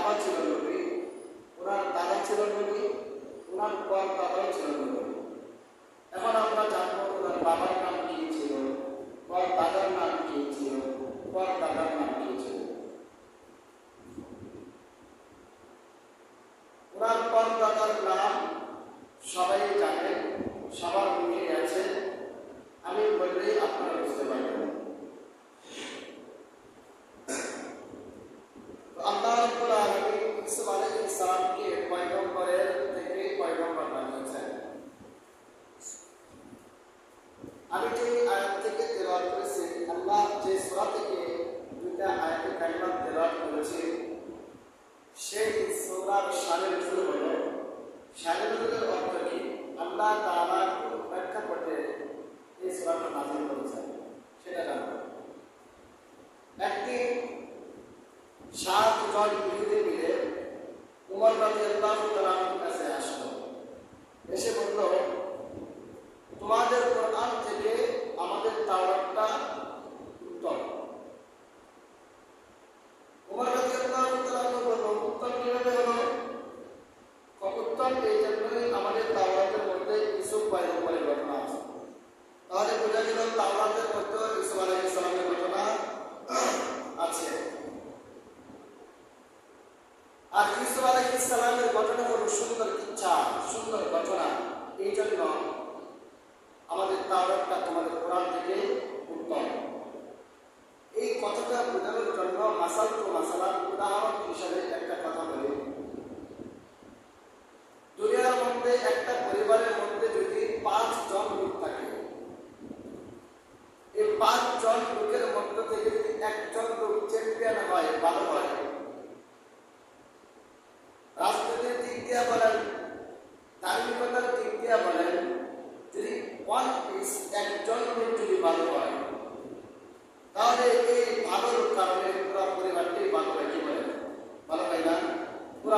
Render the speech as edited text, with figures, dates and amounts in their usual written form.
বাবা ছিল নবী, ওনার দাদা ছিল নবী, ওনার পর দাদাও ছিল নবী। এখন আমরা জানবো ওনার বাবার নাম কি ছিল, পর দাদার নাম কি ছিল, পর দাদার নাম কি ছিল। ওনার পর দাদার নাম সবাই জানেন, সবার মুখে আছে, আমি বললেই আপনারা বুঝতে পারবেন। আল্লাহ রাব্বুল আলামিন ঈসা আলাইহিস সালামকে পয়গম্বরের থেকে পয়গম্বর বানিয়েছেন। আমি যে আয়াত থেকে তেলাওয়াত করেছি, আল্লাহ যে সূরা থেকে দুইটা আয়াতে কালিমা তেলাওয়াত করেছে, সেই সূরার শানে নজুল হলো, শানে নজুলের অর্থ কি, আল্লাহ তাআলা কোন প্রেক্ষাপটে এই সূরাটা নাযিল করেছেন সেটা জানবো। একদিন 7 জন ইহুদি মিলে উমর রাদিয়াল্লাহু তাআলার কাছে আসলো, এসে বলল, তোমাদের কোরআন থেকে আমাদের তাওরাতটা উত্তম। উমর রাদিয়াল্লাহু তাআলা বলল, উত্তম কিভাবে হলো? উত্তম এই জন্যই আমাদের তাওরাতের মধ্যে ইউসুফ পয়গম্বরের ঘটনা আছে। তাহলে বোঝা গেল তাওরাতের মধ্যে ইউসুফ আলাইহিস সালামের ঘটনা আছে। আর ইউসুফ আলাইহিস সালামের ঘটনা হলো সুন্দর ইচ্ছা, সুন্দর ঘটনা, এই জন্য আমাদের তাওরাতটা তোমাদের কোরআন থেকে উত্তম। এই কথাটা বোঝানোর জন্য মাসালার উদাহরণ হিসাবে একটা কথা বলি। দুনিয়ার মধ্যে একটা পরিবারের মধ্যে যদি 5 জন লোক থাকে, এই 5 জন লোকের মধ্যে থেকে যদি একজন লোক চ্যাম্পিয়ন হয়, ভালো হয়, রাজনীতির দিক দিয়ে বলেন, ধার্মিকতার দিক দিয়ে বলেন, যদি একজন লোক যদি ভালো হয়, তাহলে এই ভালোর কারণে পুরো পরিবারটি ভালো হয়। কি বলেন? ভালো হয় না?